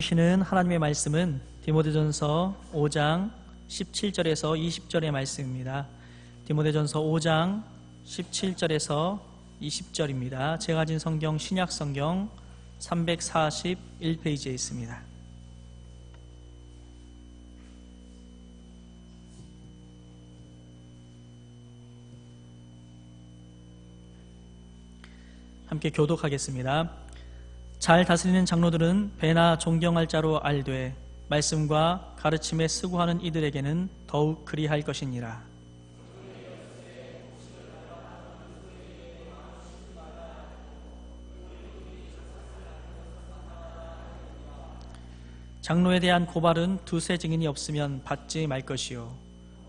주시는 하나님의 말씀은 디모데전서 5장 17절에서 20절의 말씀입니다. 디모데전서 5장 17절에서 20절입니다. 제가 가진 성경 신약성경 341페이지에 있습니다. 함께 교독하겠습니다. 잘 다스리는 장로들은 배나 존경할 자로 알되 말씀과 가르침에 수고하는 이들에게는 더욱 그리할 것이니라. 장로에 대한 고발은 두세 증인이 없으면 받지 말 것이요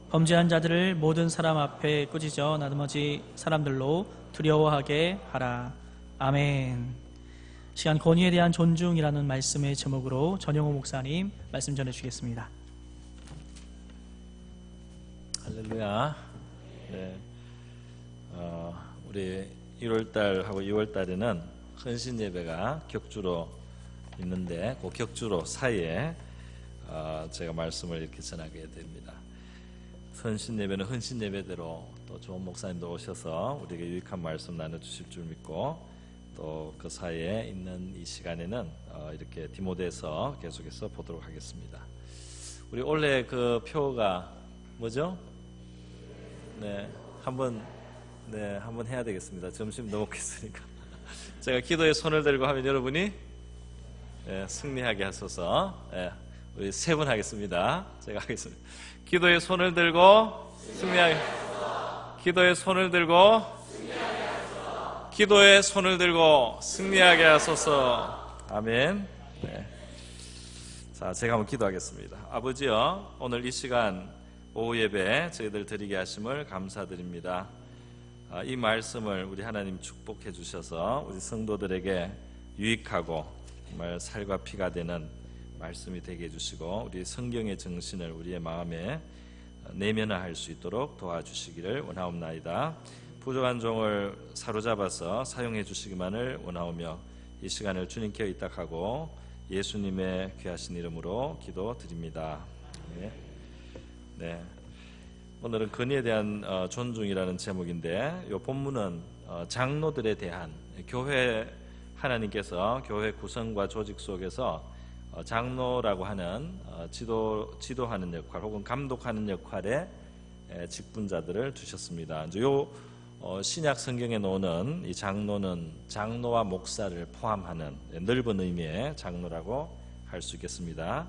범죄한 자들을 모든 사람 앞에 꾸짖어 나머지 사람들로 두려워하게 하라. 아멘. 시간 권위에 대한 존중이라는 말씀의 제목으로 전영호 목사님 말씀 전해주시겠습니다. 할렐루야. 네. 우리 1월달하고 2월달에는 헌신 예배가 격주로 있는데 그 격주로 사이에 제가 말씀을 이렇게 전하게 됩니다. 헌신 예배는 헌신 예배대로 또 좋은 목사님도 오셔서 우리에게 유익한 말씀 나눠주실 줄 믿고 또 그 사이에 있는 이 시간에는 이렇게 디모데서 계속해서 보도록 하겠습니다. 우리 원래 그 표가 뭐죠? 네, 한번 해야 되겠습니다. 점심 넘었겠으니까. 제가 기도에 손을 들고 하면 여러분이 승리하게 하소서. 우리 세 번 하겠습니다. 제가 하겠습니다. 기도에 손을 들고 승리하게. 기도에 손을 들고. 기도에 손을 들고 승리하게 하소서. 아멘. 네. 자, 제가 한번 기도하겠습니다. 아버지여, 오늘 이 시간 오후 예배 저희들 드리게 하심을 감사드립니다. 이 말씀을 우리 하나님 축복해 주셔서 우리 성도들에게 유익하고 정말 살과 피가 되는 말씀이 되게 해주시고 우리 성경의 정신을 우리의 마음에 내면화할 수 있도록 도와주시기를 원하옵나이다. 부족한 종을 사로잡아서 사용해 주시기만을 원하오며 이 시간을 주님께 의탁하고 예수님의 귀하신 이름으로 기도드립니다. 네. 오늘은 권위에 대한 존중이라는 제목인데 이 본문은 장로들에 대한 교회 하나님께서 교회 구성과 조직 속에서 장로라고 하는 지도하는 역할 혹은 감독하는 역할의 직분자들을 두셨습니다. 이제 신약 성경에 나오는 이 장로는 장로와 목사를 포함하는 넓은 의미의 장로라고 할 수 있겠습니다.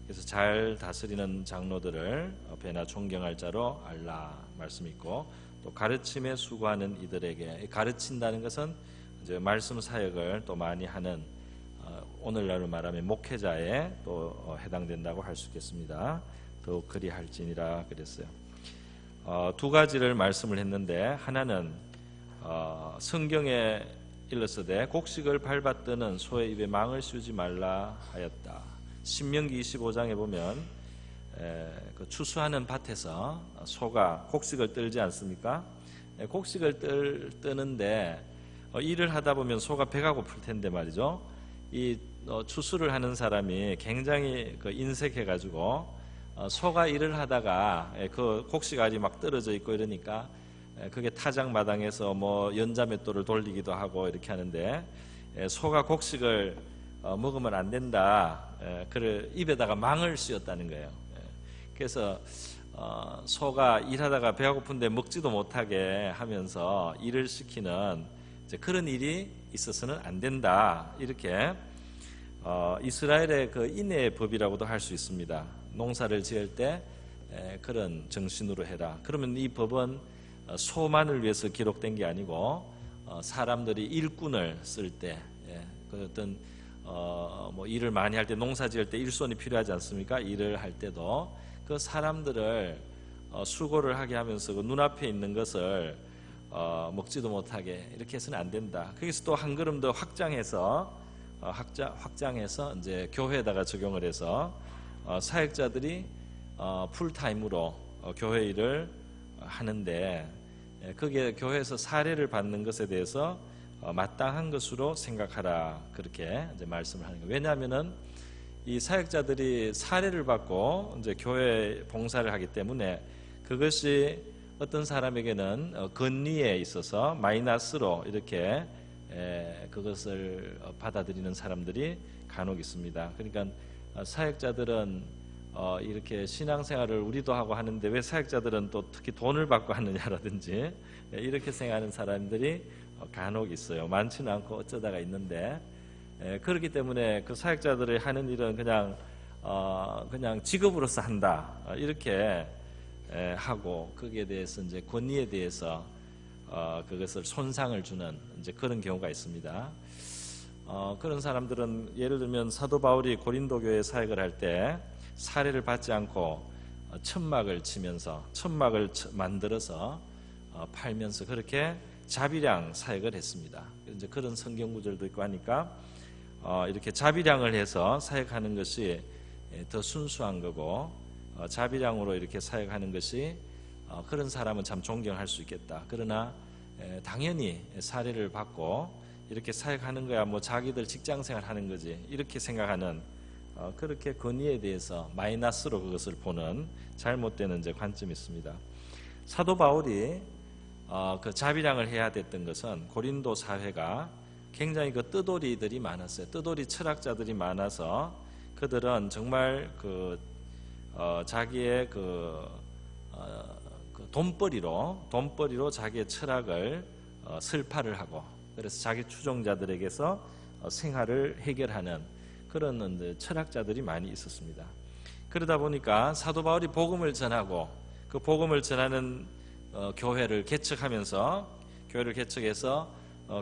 그래서 잘 다스리는 장로들을 배나 존경할 자로 알라 말씀이 있고 또 가르침에 수고하는 이들에게 가르친다는 것은 이제 말씀 사역을 또 많이 하는 오늘날로 말하면 목회자에 또 해당된다고 할 수 있겠습니다. 더욱 그리할지니라 그랬어요. 두 가지를 말씀을 했는데 하나는 성경에 일렀으되 곡식을 밟아뜨는 소의 입에 망을 씌우지 말라 하였다. 신명기 25장에 보면 그 추수하는 밭에서 소가 곡식을 떨지 않습니까? 곡식을 뜨는데 일을 하다 보면 소가 배가 고플 텐데 말이죠. 이 추수를 하는 사람이 굉장히 인색해가지고 소가 일을 하다가 그 곡식알이 막 떨어져 있고 이러니까 그게 타작 마당에서 뭐 연자맷돌을 돌리기도 하고 이렇게 하는데 소가 곡식을 먹으면 안 된다. 그를 입에다가 망을 씌웠다는 거예요. 그래서 소가 일하다가 배가 고픈데 먹지도 못하게 하면서 일을 시키는 그런 일이 있어서는 안 된다. 이렇게 이스라엘의 그 인의 법이라고도 할 수 있습니다. 농사를 지을 때 그런 정신으로 해라. 그러면 이 법은 소만을 위해서 기록된 게 아니고 사람들이 일꾼을 쓸 때 그 어떤 뭐 일을 많이 할 때 농사 지을 때 일손이 필요하지 않습니까? 일을 할 때도 그 사람들을 수고를 하게 하면서 그 눈앞에 있는 것을 먹지도 못하게 이렇게 해서는 안 된다. 거기서 또 한 걸음 더 확장해서 이제 교회에다가 적용을 해서 사역자들이 풀타임으로 교회 일을 하는데 그게 교회에서 사례를 받는 것에 대해서 마땅한 것으로 생각하라 그렇게 이제 말씀을 하는 거예요. 왜냐하면은 이 사역자들이 사례를 받고 이제 교회 봉사를 하기 때문에 그것이 어떤 사람에게는 권위에 있어서 마이너스로 이렇게 그것을 받아들이는 사람들이 간혹 있습니다. 그러니까 사역자들은 이렇게 신앙생활을 우리도 하고 하는데 왜 사역자들은 또 특히 돈을 받고 하느냐라든지 이렇게 생각하는 사람들이 간혹 있어요. 많지는 않고 어쩌다가 있는데 그렇기 때문에 그 사역자들이 하는 일은 그냥 직업으로서 한다 이렇게 하고 거기에 대해서 이제 권위에 대해서 그것을 손상을 주는 이제 그런 경우가 있습니다. 그런 사람들은 예를 들면 사도 바울이 고린도 교회 사역을 할 때 사례를 받지 않고 천막을 치면서 천막을 만들어서 팔면서 그렇게 자비량 사역을 했습니다. 이제 그런 성경 구절도 있고 하니까 이렇게 자비량을 해서 사역하는 것이 더 순수한 거고 자비량으로 이렇게 사역하는 것이 그런 사람은 참 존경할 수 있겠다. 그러나 당연히 사례를 받고 이렇게 사역하는 거야 뭐 자기들 직장생활 하는 거지 이렇게 생각하는 그렇게 권위에 대해서 마이너스로 그것을 보는 잘못된 이제 관점이 있습니다. 사도 바울이 그 자비량을 해야 됐던 것은 고린도 사회가 굉장히 그 뜨돌이들이 많았어요. 뜨돌이 철학자들이 많아서 그들은 정말 자기의 돈벌이로 자기의 철학을 설파를 하고 그래서 자기 추종자들에게서 생활을 해결하는 그런 철학자들이 많이 있었습니다. 그러다 보니까 사도 바울이 복음을 전하고 그 복음을 전하는 교회를 개척해서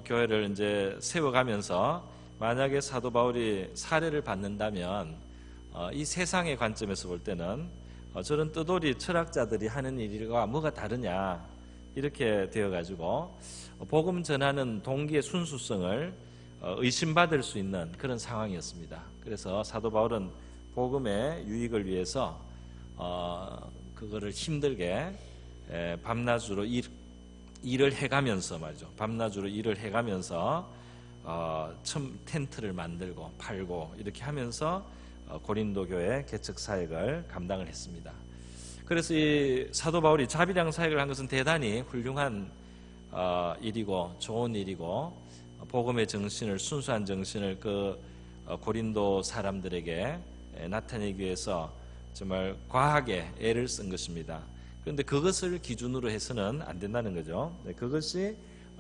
교회를 이제 세워가면서 만약에 사도 바울이 사례를 받는다면 이 세상의 관점에서 볼 때는 저런 뜨돌이 철학자들이 하는 일과 뭐가 다르냐 이렇게 되어가지고 복음 전하는 동기의 순수성을 의심받을 수 있는 그런 상황이었습니다. 그래서 사도 바울은 복음의 유익을 위해서 그거를 힘들게 밤낮으로 일을 해가면서 말이죠. 밤낮으로 일을 해가면서 텐트를 만들고 팔고 이렇게 하면서 고린도 교회 개척 사역을 감당을 했습니다. 그래서 이 사도 바울이 자비량 사역을 한 것은 대단히 훌륭한 일이고 좋은 일이고 복음의 정신을 순수한 정신을 그 고린도 사람들에게 나타내기 위해서 정말 과하게 애를 쓴 것입니다. 그런데 그것을 기준으로 해서는 안 된다는 거죠. 그것이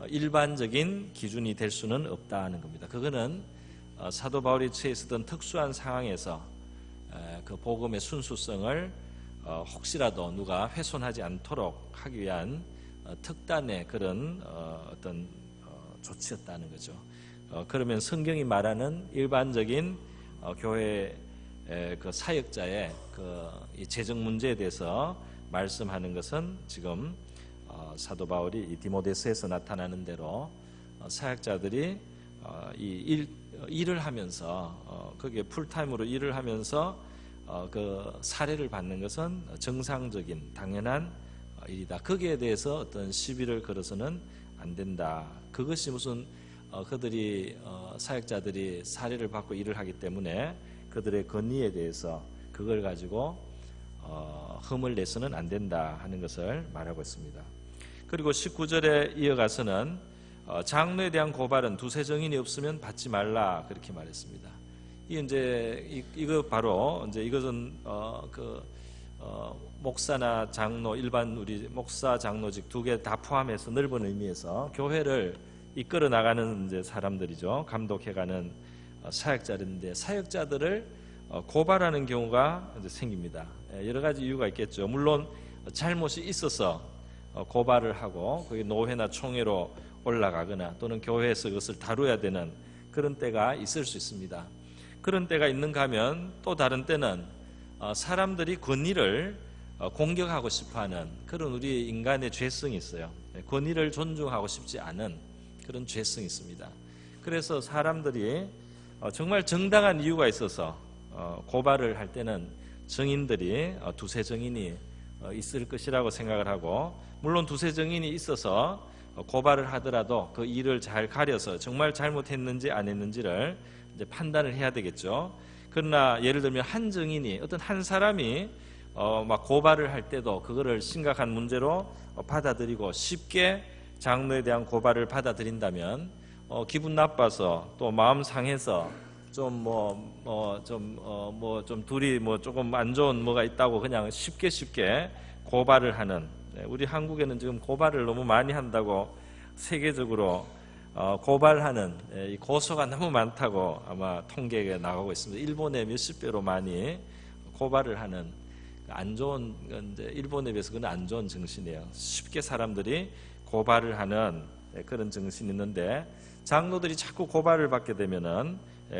일반적인 기준이 될 수는 없다는 겁니다. 그거는 사도 바울이 처해 있었던 특수한 상황에서 그 복음의 순수성을 혹시라도 누가 훼손하지 않도록 하기 위한 특단의 그런 어떤 조치였다는 거죠. 그러면 성경이 말하는 일반적인 교회 그 사역자의 이 재정 문제에 대해서 말씀하는 것은 지금 사도 바울이 이 디모데서에서 나타나는 대로 사역자들이 이 일을 하면서 거기에 풀타임으로 일을 하면서 그 사례를 받는 것은 정상적인 당연한 일이다. 거기에 대해서 어떤 시비를 걸어서는 안 된다. 그것이 무슨 그들이 사역자들이 사례를 받고 일을 하기 때문에 그들의 권위에 대해서 그걸 가지고 흠을 내서는 안 된다 하는 것을 말하고 있습니다. 그리고 19절에 이어가서는 장로에 대한 고발은 두세 정인이 없으면 받지 말라 그렇게 말했습니다. 이거 바로 이것은 목사나 장로 일반 우리 목사 장로직 두 개 다 포함해서 넓은 의미에서 교회를 이끌어 나가는 이제 사람들이죠. 감독해가는 사역자들인데 사역자들을 고발하는 경우가 이제 생깁니다. 여러 가지 이유가 있겠죠. 물론 잘못이 있어서 고발을 하고 그게 노회나 총회로 올라가거나 또는 교회에서 그것을 다루어야 되는 그런 때가 있을 수 있습니다. 그런 때가 있는가 하면 또 다른 때는 사람들이 권위를 공격하고 싶어하는 그런 우리 인간의 죄성이 있어요. 권위를 존중하고 싶지 않은 그런 죄성이 있습니다. 그래서 사람들이 정말 정당한 이유가 있어서 고발을 할 때는 정인들이 두세 정인이 있을 것이라고 생각을 하고 물론 두세 정인이 있어서 고발을 하더라도 그 일을 잘 가려서 정말 잘못했는지 안 했는지를 이제 판단을 해야 되겠죠. 그러나 예를 들면 한 증인이 어떤 한 사람이 막 고발을 할 때도 그거를 심각한 문제로 받아들이고 쉽게 장로에 대한 고발을 받아들인다면 기분 나빠서 또 마음 상해서 좀 둘이 조금 안 좋은 뭐가 있다고 그냥 쉽게 고발을 하는, 우리 한국에는 지금 고발을 너무 많이 한다고 세계적으로 고발하는 이 고소가 너무 많다고 아마 통계가 나가고 있습니다. 일본에 몇십 배로 많이 고발을 하는 안 좋은, 이제 일본에 비해서 그건 안 좋은 정신이에요. 쉽게 사람들이 고발을 하는 그런 정신이 있는데, 장로들이 자꾸 고발을 받게 되면은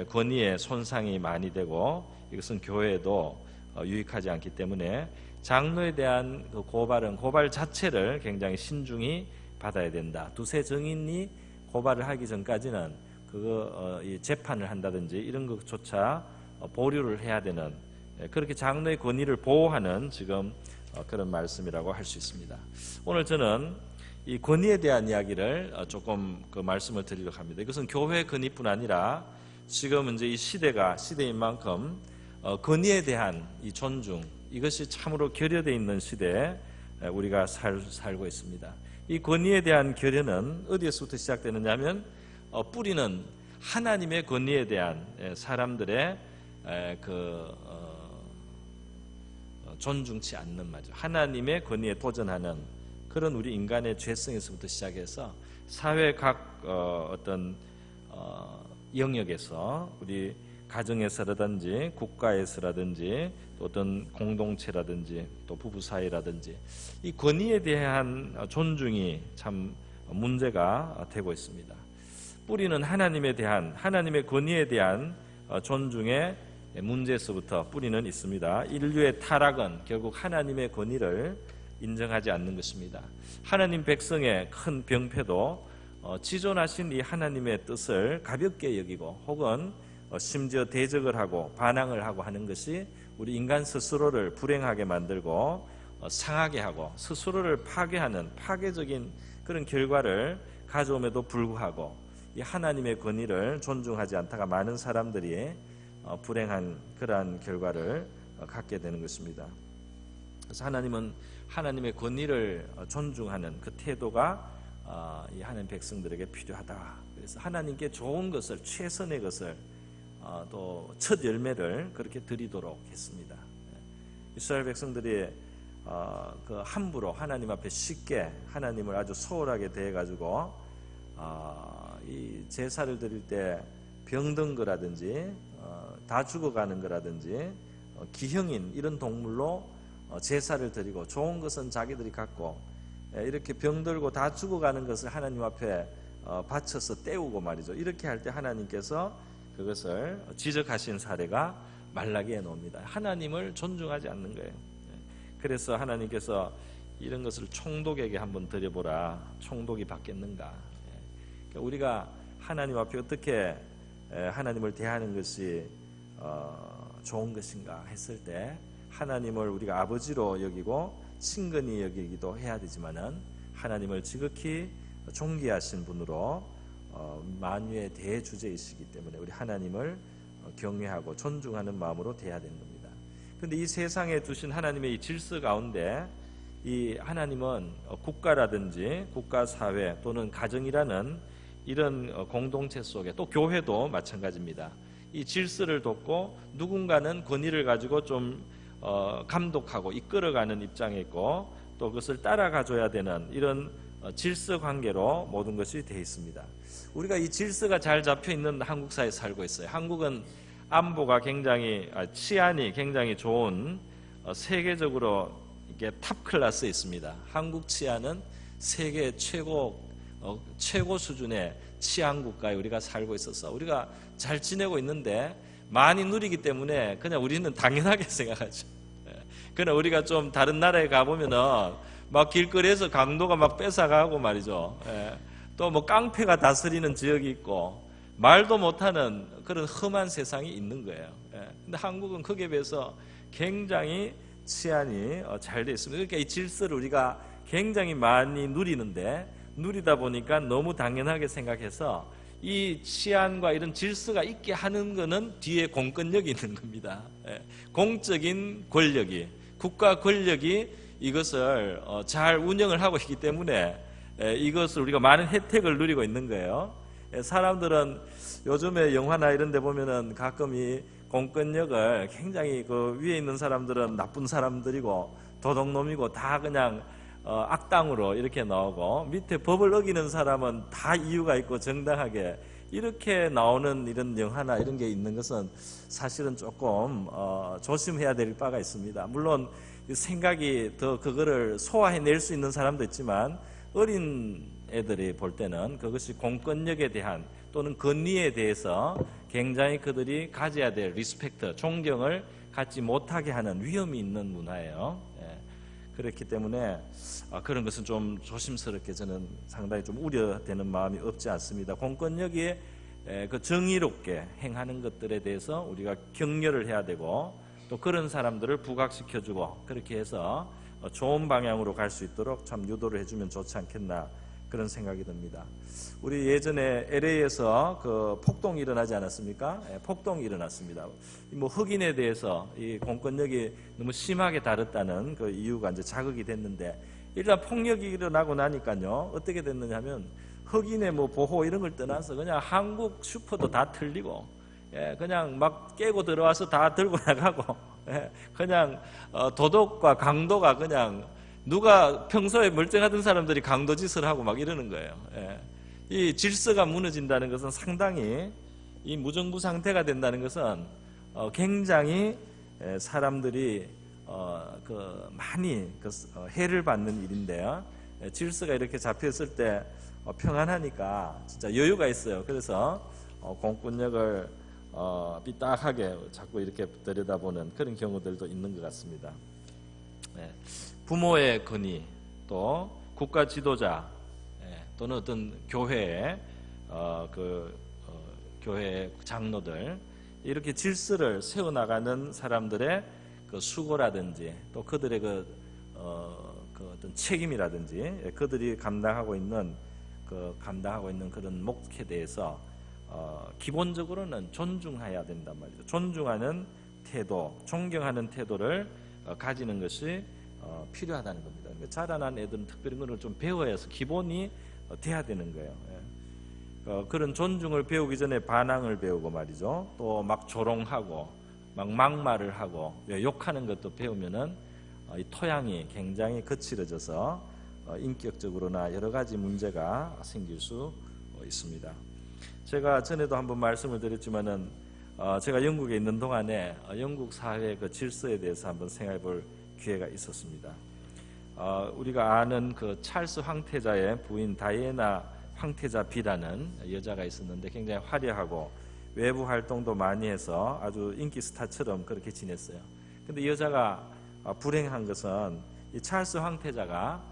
권위에 손상이 많이 되고 이것은 교회에도 유익하지 않기 때문에 장로에 대한 그 고발 자체를 굉장히 신중히 받아야 된다. 두세 증인이 고발을 하기 전까지는 이 재판을 한다든지 이런 것조차 보류를 해야 되는, 그렇게 장로의 권위를 보호하는 지금 그런 말씀이라고 할 수 있습니다. 오늘 저는 이 권위에 대한 이야기를 조금 그 말씀을 드리려고 합니다. 이것은 교회 권위뿐 아니라 지금 이제 이 시대인 만큼 권위에 대한 이 존중, 이것이 참으로 결여되어 있는 시대에 우리가 살고 있습니다. 이 권위에 대한 결여는 어디에서부터 시작되느냐 하면 뿌리는 하나님의 권위에 대한 사람들의 존중치 않는 말이죠. 하나님의 권위에 도전하는 그런 우리 인간의 죄성에서부터 시작해서 사회 각 어떤 영역에서 우리 가정에서라든지 국가에서라든지 또 어떤 공동체라든지 또 부부 사이라든지 이 권위에 대한 존중이 참 문제가 되고 있습니다. 뿌리는 하나님의 권위에 대한 존중의 문제에서부터 뿌리는 있습니다. 인류의 타락은 결국 하나님의 권위를 인정하지 않는 것입니다. 하나님 백성의 큰 병폐도 지존하신 이 하나님의 뜻을 가볍게 여기고 혹은 심지어 대적을 하고 반항을 하고 하는 것이 우리 인간 스스로를 불행하게 만들고 상하게 하고 스스로를 파괴하는 파괴적인 그런 결과를 가져옴에도 불구하고 이 하나님의 권위를 존중하지 않다가 많은 사람들이 불행한 그러한 결과를 갖게 되는 것입니다. 그래서 하나님은 하나님의 권위를 존중하는 그 태도가 이 하나님 백성들에게 필요하다. 그래서 하나님께 좋은 것을, 최선의 것을, 또 첫 열매를 그렇게 드리도록 했습니다. 이스라엘 백성들이 그 함부로 하나님 앞에 쉽게 하나님을 아주 소홀하게 대해가지고 이 제사를 드릴 때 병든 거라든지 다 죽어가는 거라든지 기형인 이런 동물로 제사를 드리고 좋은 것은 자기들이 갖고 이렇게 병들고 다 죽어가는 것을 하나님 앞에 바쳐서 때우고 말이죠. 이렇게 할 때 하나님께서 그것을 지적하신 사례가 말라기에 나옵니다. 하나님을 존중하지 않는 거예요. 그래서 하나님께서 이런 것을 총독에게 한번 드려보라. 총독이 받겠는가. 우리가 하나님 앞에 어떻게 하나님을 대하는 것이 좋은 것인가 했을 때 하나님을 우리가 아버지로 여기고 친근히 여기기도 해야 되지만은 하나님을 지극히 존귀하신 분으로 만유의 대주제이시기 때문에 우리 하나님을 경외하고 존중하는 마음으로 대해야 되는 겁니다. 그런데 이 세상에 두신 하나님의 이 질서 가운데 이 하나님은 국가라든지 국가사회 또는 가정이라는 이런 공동체 속에 또 교회도 마찬가지입니다. 이 질서를 돕고 누군가는 권위를 가지고 좀 감독하고 이끌어가는 입장에 있고 또 그것을 따라가줘야 되는 이런 질서 관계로 모든 것이 되어 있습니다. 우리가 이 질서가 잘 잡혀 있는 한국 사회에 살고 있어요. 한국은 안보가 굉장히 치안이 굉장히 좋은 세계적으로 이게 탑 클래스에 있습니다. 한국 치안은 세계 최고 수준의 치안 국가에 우리가 살고 있어서 우리가 잘 지내고 있는데 많이 누리기 때문에 그냥 우리는 당연하게 생각하죠. 그러나 우리가 좀 다른 나라에 가보면은 막 길거리에서 강도가 막 뺏어가고 말이죠. 또 뭐 깡패가 다스리는 지역이 있고 말도 못하는 그런 험한 세상이 있는 거예요. 근데 한국은 거기에 비해서 굉장히 치안이 잘 되어 있습니다. 그러니까 이 질서를 우리가 굉장히 많이 누리는데 누리다 보니까 너무 당연하게 생각해서 이 치안과 이런 질서가 있게 하는 거는 뒤에 공권력이 있는 겁니다. 공적인 권력이, 국가 권력이 이것을 잘 운영을 하고 있기 때문에 이것을 우리가 많은 혜택을 누리고 있는 거예요. 사람들은 요즘에 영화나 이런 데 보면은 가끔 이 공권력을 굉장히 그 위에 있는 사람들은 나쁜 사람들이고 도둑놈이고 다 그냥 악당으로 이렇게 나오고 밑에 법을 어기는 사람은 다 이유가 있고 정당하게 이렇게 나오는 이런 영화나 이런 게 있는 것은 사실은 조금 조심해야 될 바가 있습니다. 물론 생각이 더 그거를 소화해낼 수 있는 사람도 있지만 어린 애들이 볼 때는 그것이 공권력에 대한 또는 권리에 대해서 굉장히 그들이 가져야 될 리스펙트, 존경을 갖지 못하게 하는 위험이 있는 문화예요. 그렇기 때문에 그런 것은 좀 조심스럽게 저는 상당히 좀 우려되는 마음이 없지 않습니다. 공권력이 그 정의롭게 행하는 것들에 대해서 우리가 격려를 해야 되고 또 그런 사람들을 부각시켜주고 그렇게 해서 좋은 방향으로 갈 수 있도록 참 유도를 해주면 좋지 않겠나 그런 생각이 듭니다. 우리 예전에 LA에서 그 폭동이 일어나지 않았습니까? 폭동이 일어났습니다. 뭐 흑인에 대해서 이 공권력이 너무 심하게 다뤘다는 그 이유가 이제 자극이 됐는데 일단 폭력이 일어나고 나니까요 어떻게 됐느냐면 흑인의 뭐 보호 이런 걸 떠나서 그냥 한국 슈퍼도 다 틀리고 그냥 막 깨고 들어와서 다 들고 나가고 그냥 도덕과 강도가 그냥 누가 평소에 멀쩡하던 사람들이 강도짓을 하고 막 이러는 거예요. 이 질서가 무너진다는 것은 상당히 이 무정부 상태가 된다는 것은 굉장히 사람들이 많이 해를 받는 일인데요. 질서가 이렇게 잡혔을 때 평안하니까 진짜 여유가 있어요. 그래서 공권력을 삐딱하게 자꾸 이렇게 들여다보는 그런 경우들도 있는 것 같습니다. 부모의 권위, 또 국가 지도자, 또는 어떤 교회의 교회 장로들 이렇게 질서를 세워나가는 사람들의 그 수고라든지 또 그들의 그 어떤 책임이라든지 그들이 감당하고 있는 그런 몫에 대해서 기본적으로는 존중해야 된단 말이죠. 존중하는 태도, 존경하는 태도를 가지는 것이 필요하다는 겁니다. 그러니까 자라난 애들은 특별히 그걸 좀 배워야 해서 기본이 돼야 되는 거예요. 그런 존중을 배우기 전에 반항을 배우고 말이죠. 또 막 조롱하고 막 막말을 하고 욕하는 것도 배우면은 이 토양이 굉장히 거칠어져서 인격적으로나 여러 가지 문제가 생길 수 있습니다. 제가 전에도 한번 말씀을 드렸지만은 제가 영국에 있는 동안에 영국 사회의 그 질서에 대해서 한번 생각해 볼 기회가 있었습니다. 우리가 아는 그 찰스 황태자의 부인 다이애나 황태자 비라는 여자가 있었는데 굉장히 화려하고 외부 활동도 많이 해서 아주 인기 스타처럼 그렇게 지냈어요. 근데 이 여자가 불행한 것은 이 찰스 황태자가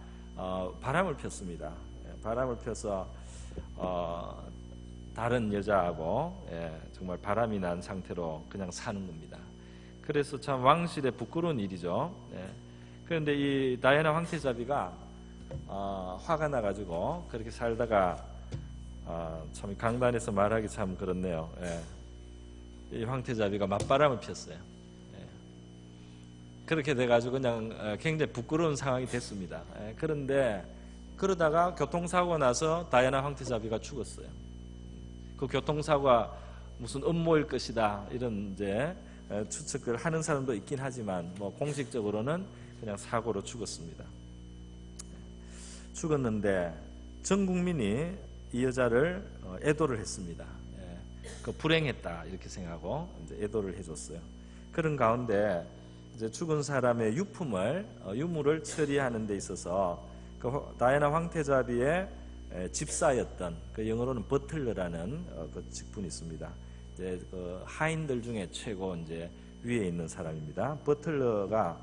바람을 폈습니다. 바람을 펴서 다른 여자하고 정말 바람이 난 상태로 그냥 사는 겁니다. 그래서 참 왕실에 부끄러운 일이죠. 그런데 이 다이애나 황태자비가 화가 나가지고 그렇게 살다가 참 강단에서 말하기 참 그렇네요. 이 황태자비가 맞바람을 폈어요. 그렇게 돼가지고 그냥 굉장히 부끄러운 상황이 됐습니다. 그런데 그러다가 교통사고 나서 다이애나 황태자비가 죽었어요. 그 교통사고가 무슨 음모일 것이다 이런 이제 추측을 하는 사람도 있긴 하지만 뭐 공식적으로는 그냥 사고로 죽었습니다. 죽었는데 전 국민이 이 여자를 애도를 했습니다. 그 불행했다 이렇게 생각하고 이제 애도를 해줬어요. 그런 가운데 이제 죽은 사람의 유물을 처리하는 데 있어서 그 다이애나 황태자비의 집사였던 그 영어로는 버틀러라는 그 직분이 있습니다. 이제 그 하인들 중에 최고 이제 위에 있는 사람입니다. 버틀러가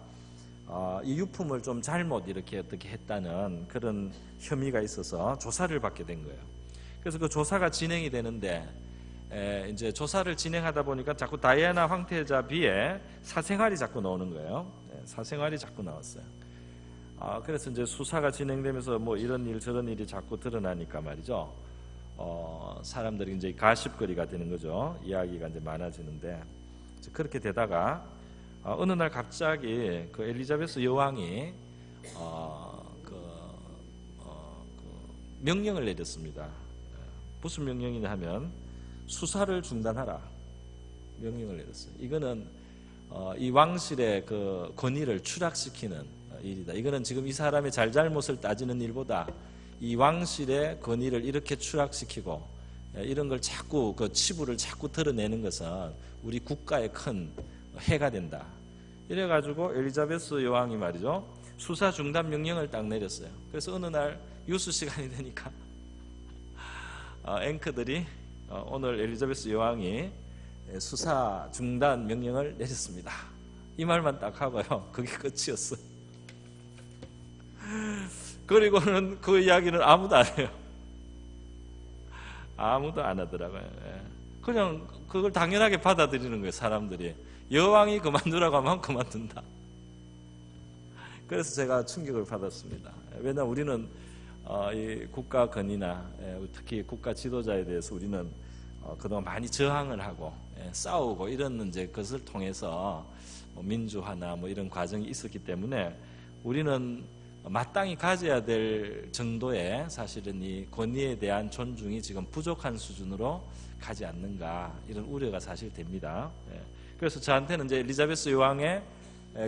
이 유품을 좀 잘못 이렇게 어떻게 했다는 그런 혐의가 있어서 조사를 받게 된 거예요. 그래서 그 조사가 진행이 되는데 이제 조사를 진행하다 보니까 자꾸 다이애나 황태자비의 사생활이 자꾸 나오는 거예요. 사생활이 자꾸 나왔어요. 그래서 이제 수사가 진행되면서 뭐 이런 일 저런 일이 자꾸 드러나니까 말이죠. 사람들이 이제 가십거리가 되는 거죠. 이야기가 이제 많아지는데 그렇게 되다가 어느 날 갑자기 그 엘리자베스 여왕이 명령을 내렸습니다. 무슨 명령이냐 하면 수사를 중단하라 명령을 내렸어요. 이거는 이 왕실의 그 권위를 추락시키는 일이다. 이거는 지금 이 사람의 잘잘못을 따지는 일보다 이 왕실의 권위를 이렇게 추락시키고 이런 걸 자꾸 그 치부를 자꾸 드러내는 것은 우리 국가에 큰 해가 된다. 이래가지고 엘리자베스 여왕이 말이죠 수사 중단 명령을 딱 내렸어요. 그래서 어느 날 뉴스 시간이 되니까 앵커들이 오늘 엘리자베스 여왕이 수사 중단 명령을 내렸습니다. 이 말만 딱 하고요. 그게 끝이었어. 그리고는 그 이야기는 아무도 안 해요. 아무도 안 하더라고요. 그냥 그걸 당연하게 받아들이는 거예요. 사람들이 여왕이 그만두라고 하면 그만둔다. 그래서 제가 충격을 받았습니다. 왜냐하면 우리는 이 국가 권위나 특히 국가 지도자에 대해서 우리는 그동안 많이 저항을 하고 싸우고 이런 이제 것을 통해서 민주화나 뭐 이런 과정이 있었기 때문에 우리는 마땅히 가져야 될 정도의 사실은 이 권위에 대한 존중이 지금 부족한 수준으로 가지 않는가 이런 우려가 사실 됩니다. 그래서 저한테는 이제 엘리자베스 여왕의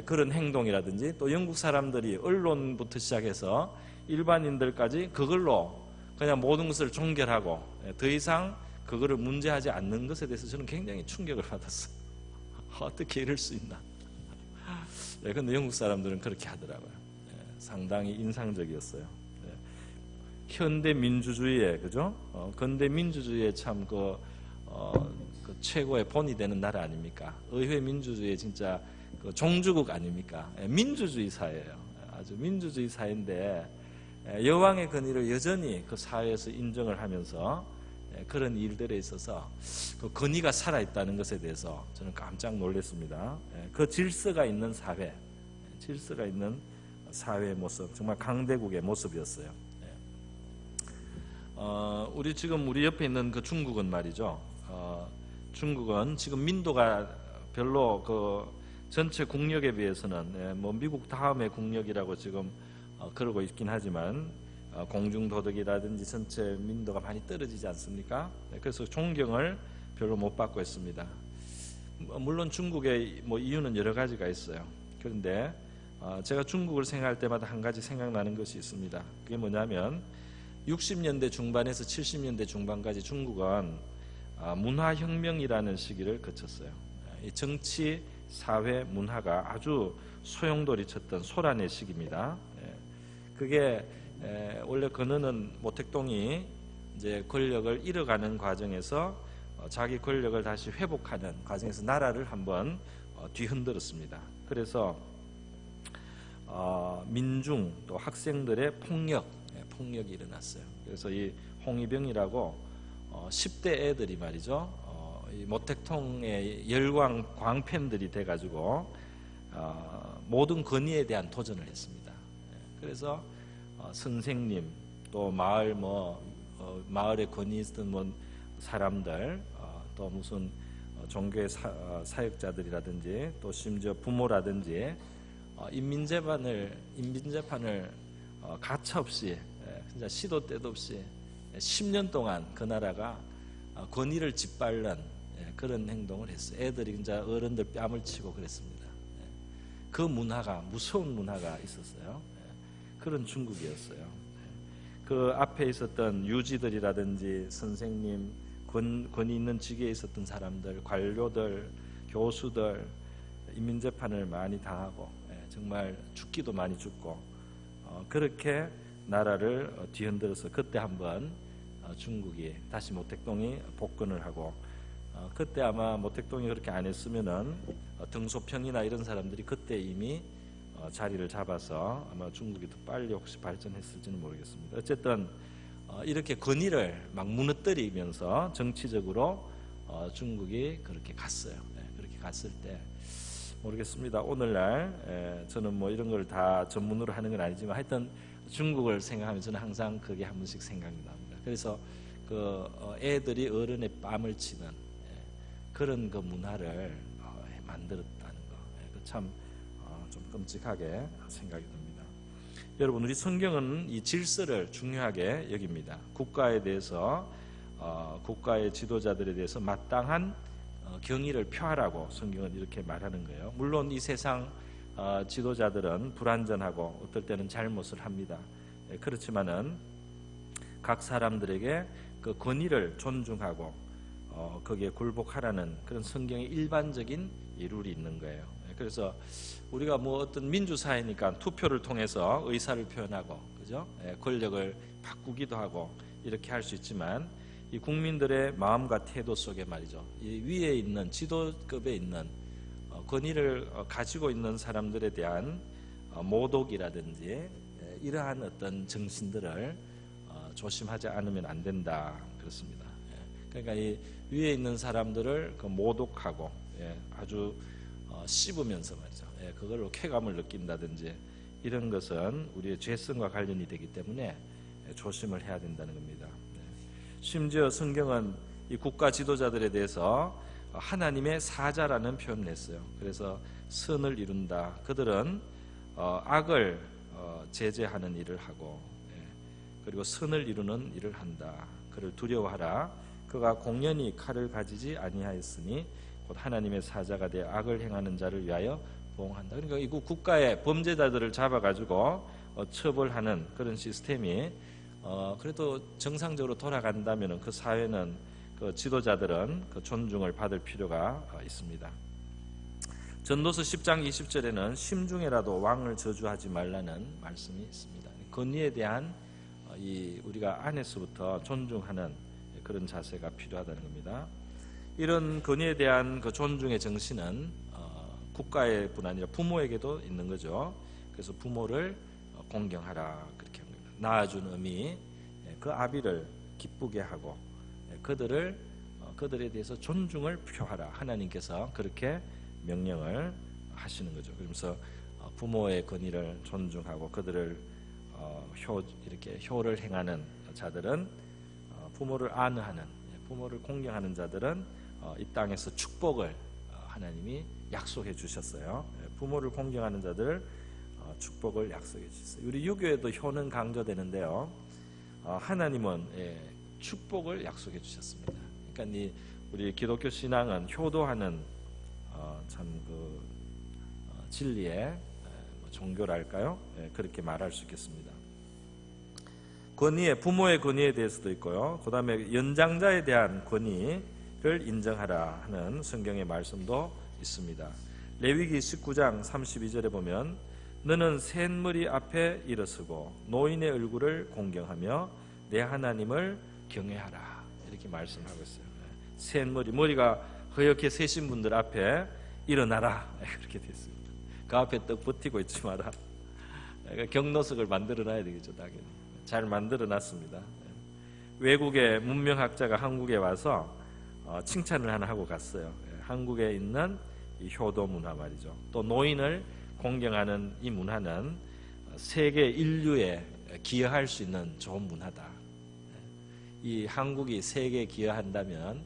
그런 행동이라든지 또 영국 사람들이 언론부터 시작해서 일반인들까지 그걸로 그냥 모든 것을 종결하고 더 이상 그거를 문제하지 않는 것에 대해서 저는 굉장히 충격을 받았어요. 어떻게 이럴 수 있나. 그런데 영국 사람들은 그렇게 하더라고요. 상당히 인상적이었어요. 현대 민주주의에 그죠? 근대 민주주의에 참 그 최고의 본이 되는 나라 아닙니까? 의회 민주주의의 진짜 그 종주국 아닙니까? 민주주의 사회예요. 아주 민주주의 사회인데 여왕의 권위를 여전히 그 사회에서 인정을 하면서 그런 일들에 있어서 그 권위가 살아있다는 것에 대해서 저는 깜짝 놀랐습니다. 그 질서가 있는 사회, 질서가 있는 사회의 모습, 정말 강대국의 모습이었어요. 우리 지금 우리 옆에 있는 그 중국은 말이죠. 중국은 지금 민도가 별로 그 전체 국력에 비해서는 뭐 미국 다음의 국력이라고 지금 그러고 있긴 하지만 공중도덕이라든지 전체 민도가 많이 떨어지지 않습니까? 그래서 존경을 별로 못 받고 있습니다. 물론 중국의 뭐 이유는 여러 가지가 있어요. 그런데 제가 중국을 생각할 때마다 한 가지 생각나는 것이 있습니다. 그게 뭐냐면 60년대 중반에서 70년대 중반까지 중국은 문화혁명이라는 시기를 거쳤어요. 이 정치, 사회, 문화가 아주 소용돌이쳤던 소란의 시기입니다. 그게 원래 근원은 모택동이 이제 권력을 잃어가는 과정에서 자기 권력을 다시 회복하는 과정에서 나라를 한번 뒤흔들었습니다. 그래서 민중 또 학생들의 폭력이 일어났어요. 그래서 이 홍위병이라고 10대 애들이 말이죠. 이 모택동의 열광 광팬들이 돼가지고 모든 권위에 대한 도전을 했습니다. 그래서 선생님 또 마을 마을의 권위 있던 뭐 사람들 또 무슨 종교의 사역자들이라든지 또 심지어 부모라든지 인민재판을 가차없이 진짜 시도 때도 없이 10년 동안 그 나라가 권위를 짓밟는 그런 행동을 했어요. 애들이 이제 어른들 뺨을 치고 그랬습니다. 그 문화가 무서운 문화가 있었어요. 그런 중국이었어요. 그 앞에 있었던 유지들이라든지 선생님, 권위 있는 직위에 있었던 사람들, 관료들, 교수들 인민재판을 많이 당하고 정말 죽기도 많이 죽고 그렇게 나라를 뒤흔들어서 그때 한번 중국이 다시 모택동이 복권을 하고 그때 아마 모택동이 그렇게 안 했으면은 등소평이나 이런 사람들이 그때 이미 자리를 잡아서 아마 중국이 더 빨리 혹시 발전했을지는 모르겠습니다. 어쨌든 이렇게 권위를 막 무너뜨리면서 정치적으로 중국이 그렇게 갔어요. 그렇게 갔을 때 모르겠습니다. 오늘날 저는 뭐 이런 걸 다 전문으로 하는 건 아니지만 하여튼 중국을 생각하면 저는 항상 그게 한 번씩 생각이 납니다. 그래서 애들이 어른의 뺨을 치는 그런 그 문화를 만들었다는 거, 참 좀 끔찍하게 생각이 듭니다. 여러분, 우리 성경은 이 질서를 중요하게 여깁니다. 국가에 대해서 국가의 지도자들에 대해서 마땅한 경의를 표하라고 성경은 이렇게 말하는 거예요. 물론 이 세상 지도자들은 불완전하고 어떨 때는 잘못을 합니다. 그렇지만은 각 사람들에게 그 권위를 존중하고 거기에 굴복하라는 그런 성경의 일반적인 룰이 있는 거예요. 그래서 우리가 뭐 어떤 민주사회니까 투표를 통해서 의사를 표현하고, 그죠? 권력을 바꾸기도 하고 이렇게 할 수 있지만, 이 국민들의 마음과 태도 속에 말이죠, 이 위에 있는 지도급에 있는 권위를 가지고 있는 사람들에 대한 모독이라든지 이러한 어떤 정신들을 조심하지 않으면 안 된다, 그렇습니다. 그러니까 이 위에 있는 사람들을 모독하고 아주 씹으면서 말이죠, 그걸로 쾌감을 느낀다든지 이런 것은 우리의 죄성과 관련이 되기 때문에 조심을 해야 된다는 겁니다. 심지어 성경은 이 국가 지도자들에 대해서 하나님의 사자라는 표현을 했어요. 그래서 선을 이룬다, 그들은 악을 제재하는 일을 하고 그리고 선을 이루는 일을 한다. 그를 두려워하라. 그가 공연히 칼을 가지지 아니하였으니 곧 하나님의 사자가 되어 악을 행하는 자를 위하여 보응한다. 그러니까 이 국가의 범죄자들을 잡아가지고 처벌하는 그런 시스템이 그래도 정상적으로 돌아간다면 그 사회는, 그 지도자들은 그 존중을 받을 필요가 있습니다. 전도서 10장 20절에는 심중에라도 왕을 저주하지 말라는 말씀이 있습니다. 권위에 대한 우리가 안에서부터 존중하는 그런 자세가 필요하다는 겁니다. 이런 권위에 대한 그 존중의 정신은 국가에뿐 아니라 부모에게도 있는 거죠. 그래서 부모를 공경하라, 그렇게 한 겁니다. 낳아준 어미, 그 아비를 기쁘게 하고 그들에 대해서 존중을 표하라. 하나님께서 그렇게 명령을 하시는 거죠. 그러면서 부모의 권위를 존중하고 그들을 이렇게 효를 행하는 자들은, 부모를 안으하는, 부모를 공경하는 자들은 이 땅에서 축복을 하나님이 약속해 주셨어요. 부모를 공경하는 자들 축복을 약속해 주셨어요. 우리 유교에도 효는 강조되는데요, 하나님은 축복을 약속해 주셨습니다. 그러니까 우리 기독교 신앙은 효도하는 참 그 진리의 종교랄까요? 그렇게 말할 수 있겠습니다. 권위에, 부모의 권위에 대해서도 있고요. 그 다음에 연장자에 대한 권위를 인정하라 하는 성경의 말씀도 있습니다. 레위기 19장 32절에 보면 너는 샌머리 앞에 일어서고 노인의 얼굴을 공경하며 내 하나님을 경외하라, 이렇게 말씀하고 있어요. 샌머리, 머리가 허옇게 새신 분들 앞에 일어나라, 그렇게 되어 있습니다. 그 앞에 떡 버티고 있지 마라. 경로석을 만들어 놔야 되겠죠. 당연히 잘 만들어 놨습니다. 외국의 문명학자가 한국에 와서 칭찬을 하나 하고 갔어요. 한국에 있는 이 효도 문화 말이죠. 또 노인을 공경하는 이 문화는 세계 인류에 기여할 수 있는 좋은 문화다. 이 한국이 세계에 기여한다면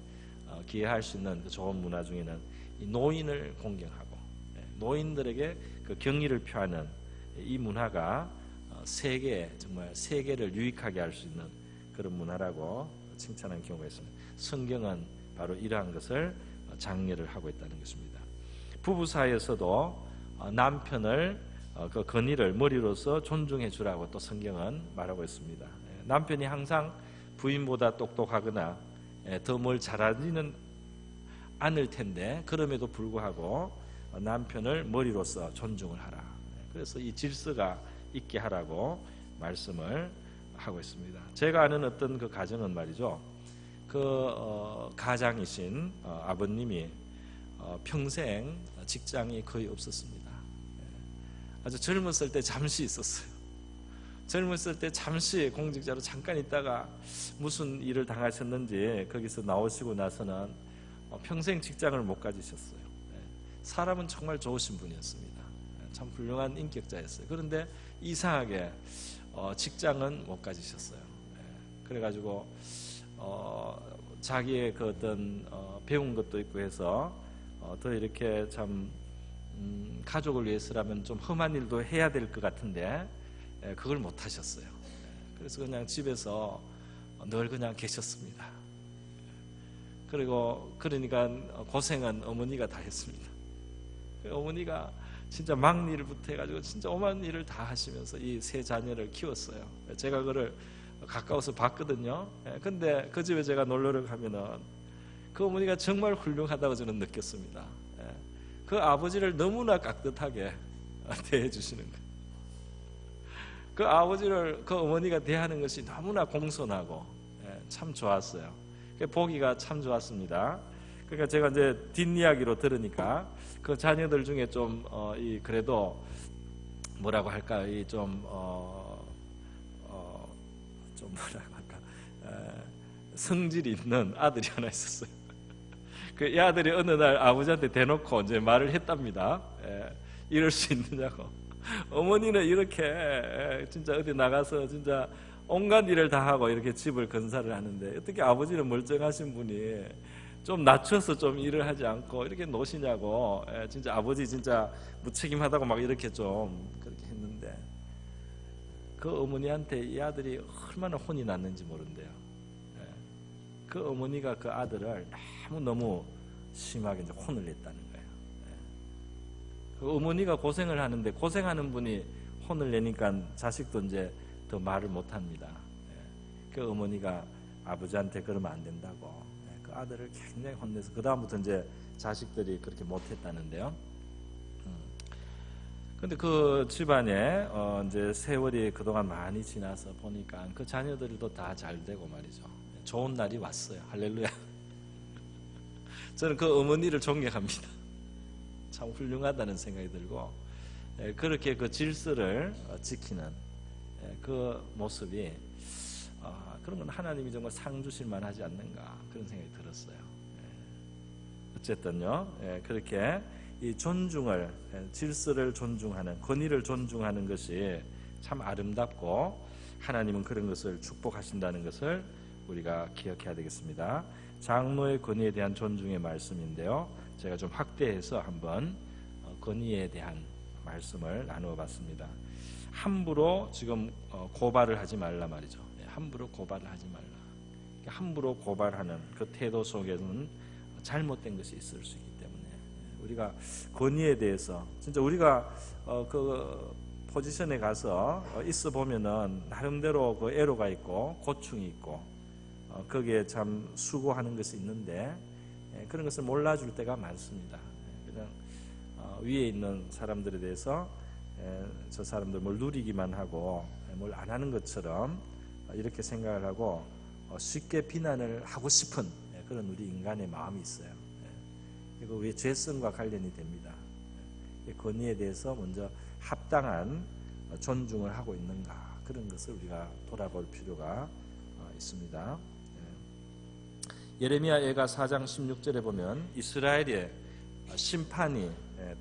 기여할 수 있는 그 좋은 문화 중에는 이 노인을 공경하고 노인들에게 그 경의를 표하는 이 문화가 세계에, 정말 세계를 유익하게 할 수 있는 그런 문화라고 칭찬한 경우가 있습니다. 성경은 바로 이러한 것을 장려를 하고 있다는 것입니다. 부부 사이에서도 남편을 그 권위를 머리로서 존중해 주라고 또 성경은 말하고 있습니다. 남편이 항상 부인보다 똑똑하거나 더 뭘 잘하지는 않을 텐데 그럼에도 불구하고 남편을 머리로서 존중을 하라. 그래서 이 질서가 있게 하라고 말씀을 하고 있습니다. 제가 아는 어떤 그 가정은 말이죠, 그 가장이신 아버님이 평생 직장이 거의 없었습니다. 아주 젊었을 때 잠시 있었어요. 젊었을 때 잠시 공직자로 잠깐 있다가 무슨 일을 당하셨는지 거기서 나오시고 나서는 평생 직장을 못 가지셨어요. 사람은 정말 좋으신 분이었습니다. 참 훌륭한 인격자였어요. 그런데 이상하게 직장은 못 가지셨어요. 그래가지고 자기의 그 어떤 배운 것도 있고 해서 더 이렇게 참 가족을 위해서라면 좀 험한 일도 해야 될 것 같은데 그걸 못 하셨어요. 그래서 그냥 집에서 늘 그냥 계셨습니다. 그리고 그러니까 고생은 어머니가 다 했습니다. 어머니가 진짜 막일부터 해가지고 진짜 오만 일을 다 하시면서 이 세 자녀를 키웠어요. 제가 그걸 가까워서 봤거든요. 근데 그 집에 제가 놀러를 가면은 그 어머니가 정말 훌륭하다고 저는 느꼈습니다. 그 아버지를 너무나 깍듯하게 대해 주시는 거예요. 그 아버지를 그 어머니가 대하는 것이 너무나 공손하고 참 좋았어요. 보기가 참 좋았습니다. 그러니까 제가 이제 뒷이야기로 들으니까 그 자녀들 중에 좀 그래도 뭐라고 할까, 좀 뭐라고 할까, 성질이 있는 아들이 하나 있었어요. 그 이 아들이 어느 날 아버지한테 대놓고 이제 말을 했답니다. 이럴 수 있느냐고. 어머니는 이렇게 진짜 어디 나가서 진짜 온갖 일을 다 하고 이렇게 집을 건사를 하는데 어떻게 아버지는 멀쩡하신 분이 좀 낮춰서 좀 일을 하지 않고 이렇게 노시냐고. 진짜 아버지 진짜 무책임하다고 막 이렇게 좀 그렇게 했는데 그 어머니한테 이 아들이 얼마나 혼이 났는지 모른대요. 그 어머니가 그 아들을 너무 심하게 이제 혼을 냈다는 거예요. 그 어머니가 고생을 하는데 고생하는 분이 혼을 내니까 자식도 이제 더 말을 못 합니다. 그 어머니가 아버지한테 그러면 안 된다고 그 아들을 굉장히 혼내서 그 다음부터 이제 자식들이 그렇게 못했다는데요. 근데 그 집안에 이제 세월이 그동안 많이 지나서 보니까 그 자녀들도 다 잘 되고 말이죠. 좋은 날이 왔어요. 할렐루야. 저는 그 어머니를 존경합니다. 참 훌륭하다는 생각이 들고 그렇게 그 질서를 지키는 그 모습이 그런 건 하나님이 정말 상 주실 만하지 않는가 그런 생각이 들었어요. 어쨌든요, 그렇게 이 존중을, 질서를 존중하는, 권위를 존중하는 것이 참 아름답고 하나님은 그런 것을 축복하신다는 것을 우리가 기억해야 되겠습니다. 장로의 권위에 대한 존중의 말씀인데요, 제가 좀 확대해서 한번 권위에 대한 말씀을 나누어 봤습니다. 함부로 지금 고발을 하지 말라 말이죠. 함부로 고발을 하지 말라. 함부로 고발하는 그 태도 속에는 잘못된 것이 있을 수 있기 때문에 우리가 권위에 대해서 진짜 우리가 그 포지션에 가서 있어 보면은 나름대로 그 애로가 있고 고충이 있고 거기에 참 수고하는 것이 있는데 그런 것을 몰라줄 때가 많습니다. 그냥 위에 있는 사람들에 대해서 저 사람들 뭘 누리기만 하고 뭘 안 하는 것처럼 이렇게 생각을 하고 쉽게 비난을 하고 싶은 그런 우리 인간의 마음이 있어요. 이거 왜 죄성과 관련이 됩니다. 권위에 대해서 먼저 합당한 존중을 하고 있는가 그런 것을 우리가 돌아볼 필요가 있습니다. 예레미야 예가 4장 16절에 보면 이스라엘의 심판이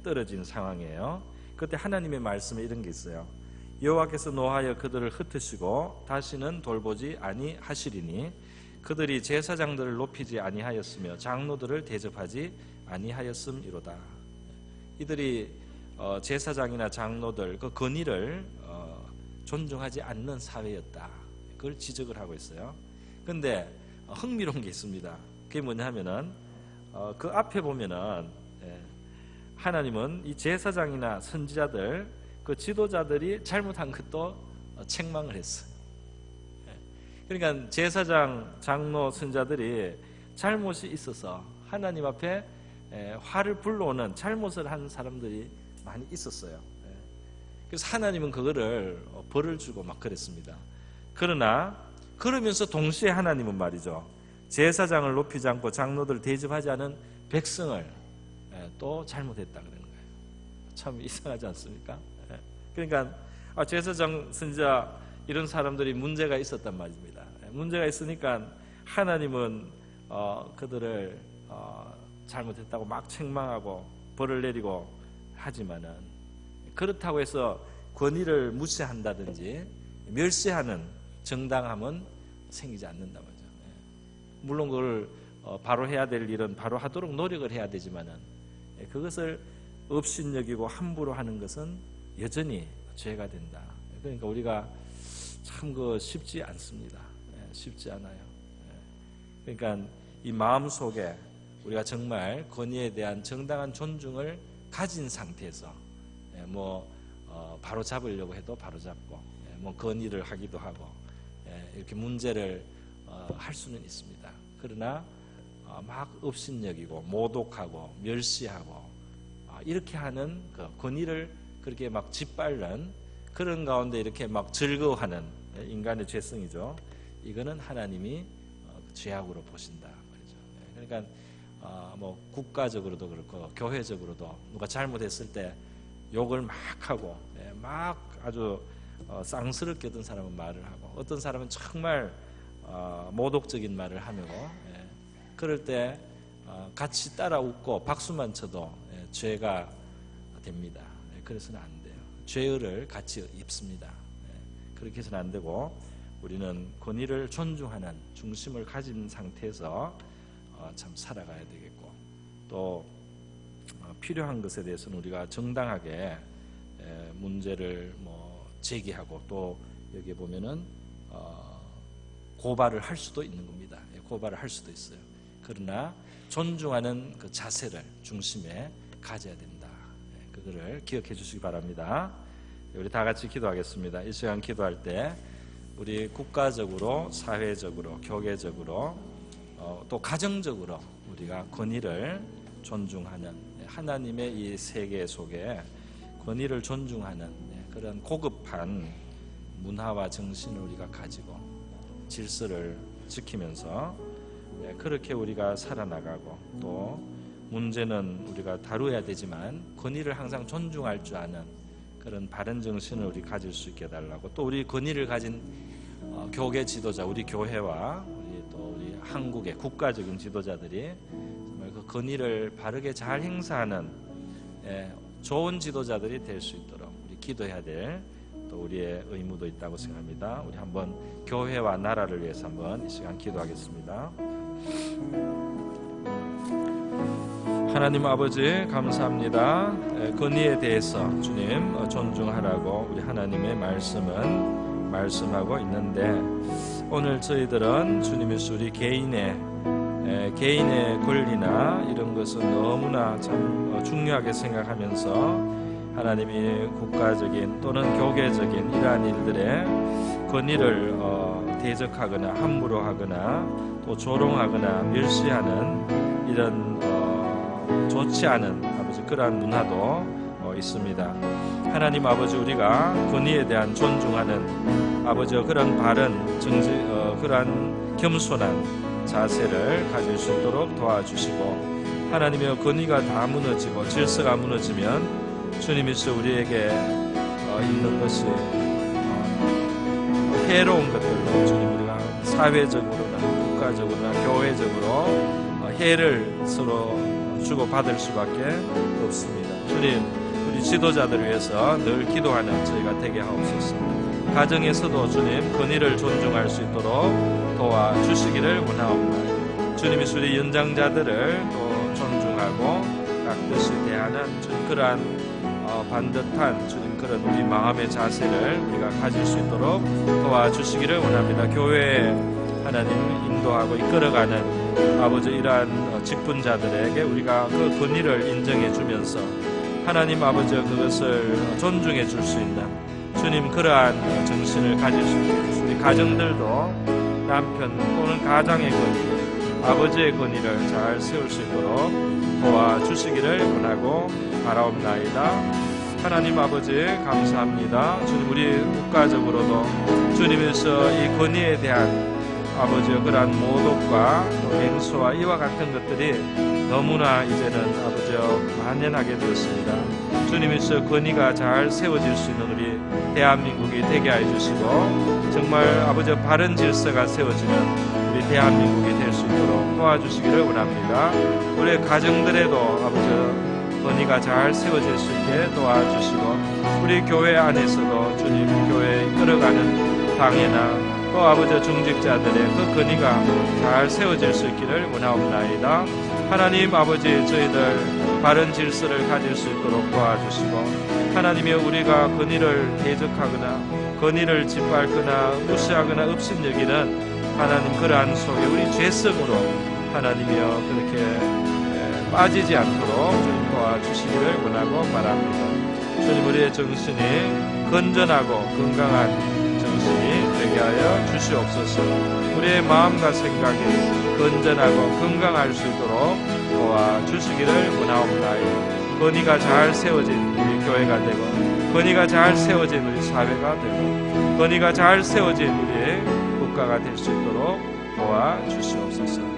떨어진 상황이에요. 그때 하나님의 말씀에 이런 게 있어요. 여호와께서 노하여 그들을 흩으시고 다시는 돌보지 아니하시리니 그들이 제사장들을 높이지 아니하였으며 장로들을 대접하지 아니하였음이로다. 이들이 제사장이나 장로들 그 권위를 존중하지 않는 사회였다. 그걸 지적을 하고 있어요. 그런데 흥미로운 게 있습니다. 그게 뭐냐 하면은 그 앞에 보면은 하나님은 이 제사장이나 선지자들 그 지도자들이 잘못한 것도 책망을 했어요. 그러니까 제사장, 장로, 선지자들이 잘못이 있어서 하나님 앞에 화를 불러오는 잘못을 한 사람들이 많이 있었어요. 그래서 하나님은 그거를 벌을 주고 막 그랬습니다. 그러나 그러면서 동시에 하나님은 말이죠, 제사장을 높이지 않고 장로들을 대접하지 않은 백성을 또 잘못했다 그러는 거예요. 참 이상하지 않습니까? 그러니까 제사장, 선지자 이런 사람들이 문제가 있었단 말입니다. 문제가 있으니까 하나님은 그들을 잘못했다고 막 책망하고 벌을 내리고 하지만은 그렇다고 해서 권위를 무시한다든지 멸시하는 정당함은 생기지 않는다 말이죠. 물론 그걸 바로 해야 될 일은 바로 하도록 노력을 해야 되지만은 그것을 업신여기고 함부로 하는 것은 여전히 죄가 된다. 그러니까 우리가 참 쉽지 않습니다. 쉽지 않아요. 그러니까 이 마음 속에 우리가 정말 권위에 대한 정당한 존중을 가진 상태에서 바로 잡으려고 해도 바로 잡고 건의를 하기도 하고 이렇게 문제를 할 수는 있습니다. 그러나 막 업신여기고 모독하고 멸시하고 이렇게 하는 그 권위를 그렇게 막 짓밟는 그런 가운데 이렇게 막 즐거워하는 인간의 죄성이죠. 이거는 하나님이 죄악으로 보신다 말이죠. 그러니까 국가적으로도 그렇고 교회적으로도 누가 잘못했을 때 욕을 막 하고 막 아주 쌍스럽게 어떤 사람은 말을 하고 어떤 사람은 정말 모독적인 말을 하며 그럴 때 같이 따라 웃고 박수만 쳐도 죄가 됩니다. 그래서는 안 돼요. 죄를 같이 입습니다. 그렇게 해서는 안 되고 우리는 권위를 존중하는 중심을 가진 상태에서 참 살아가야 되겠고 또 필요한 것에 대해서는 우리가 정당하게 문제를 제기하고 또 여기에 보면은 고발을 할 수도 있는 겁니다. 고발을 할 수도 있어요. 그러나 존중하는 그 자세를 중심에 가져야 된다. 그거를 기억해 주시기 바랍니다. 우리 다 같이 기도하겠습니다. 이 시간 기도할 때 우리 국가적으로, 사회적으로, 교계적으로 또 가정적으로 우리가 권위를 존중하는 하나님의 이 세계 속에 권위를 존중하는 그런 고급한 문화와 정신을 우리가 가지고 질서를 지키면서 그렇게 우리가 살아나가고 또 문제는 우리가 다루어야 되지만 권위를 항상 존중할 줄 아는 그런 바른 정신을 우리 가질 수 있게 해달라고 또 우리 권위를 가진 교계 지도자, 우리 교회와 우리 한국의 국가적인 지도자들이 정말 그 권위를 바르게 잘 행사하는 좋은 지도자들이 될 수 있도록 우리 기도해야 될 또 우리의 의무도 있다고 생각합니다. 우리 한번 교회와 나라를 위해서 한번 이 시간 기도하겠습니다. 하나님 아버지 감사합니다. 권위에 대해서 주님 존중하라고 우리 하나님의 말씀은 말씀하고 있는데 오늘 저희들은 주님께서 우리 개인의 권리나 이런 것은 너무나 참 중요하게 생각하면서 하나님이 국가적인 또는 교계적인 이러한 일들에 권위를 대적하거나 함부로 하거나 또 조롱하거나 멸시하는 이런 좋지 않은 아버지 그러한 문화도 있습니다. 하나님 아버지 우리가 권위에 대한 존중하는 아버지 그런 바른 그러한 겸손한 자세를 가질 수 있도록 도와주시고 하나님의 권위가 다 무너지고 질서가 무너지면 주님께서 우리에게 있는 것이 해로운 것들로 주님 우리가 사회적으로나 국가적으로나 교회적으로 해를 서로 주고받을 수밖에 없습니다. 주님 우리 지도자들을 위해서 늘 기도하는 저희가 되게 하옵소서. 가정에서도 주님 권위를 존중할 수 있도록 도와주시기를 원하옵나이다. 주님이 우리 연장자들을 또 존중하고 깍듯이 대하는 주님 그러한 반듯한 주님 그런 우리 마음의 자세를 우리가 가질 수 있도록 도와주시기를 원합니다. 교회에 하나님 인도하고 이끌어가는 아버지 이러한 직분자들에게 우리가 그 권위를 인정해 주면서 하나님 아버지 그것을 존중해 줄 수 있는 주님 그러한 정신을 가질 수 있게 우리 가정들도 남편 또는 가장의 권위 아버지의 권위를 잘 세울 수 있도록 도와주시기를 원하고 바라옵나이다. 하나님 아버지 감사합니다. 주님 우리 국가적으로도 주님께서 이 권위에 대한 아버지의 그러한 모독과 맹수와 이와 같은 것들이 너무나 이제는 아버지 만연하게 되었습니다. 주님께서 권위가 잘 세워질 수 있는 우리 대한민국이 되게 해주시고 정말 아버지 바른 질서가 세워지는 우리 대한민국이 될 수 있도록 도와주시기를 원합니다. 우리 가정들에도 아버지 권위가 잘 세워질 수 있게 도와주시고 우리 교회 안에서도 주님 교회에 이끌어가는 당회나 또 아버지 중직자들의 그 건의가 잘 세워질 수 있기를 원하옵나이다. 하나님 아버지 저희들 바른 질서를 가질 수 있도록 도와주시고 하나님이 우리가 건의를 대적하거나 건의를 짓밟거나 무시하거나 업신여기는 하나님 그러한 속에 우리 죄성으로 하나님이여 그렇게 빠지지 않도록 좀 도와주시기를 원하고 바랍니다. 주님 우리의 정신이 건전하고 건강한 정신이 되게 하여 주시옵소서. 우리의 마음과 생각이 건전하고 건강할 수 있도록 도와주시기를 원하옵나이다. 건의가 잘 세워진 우리 교회가 되고 건의가 잘 세워진 우리 사회가 되고 건의가 잘 세워진 우리의 국가가 될 수 있도록 도와주시옵소서.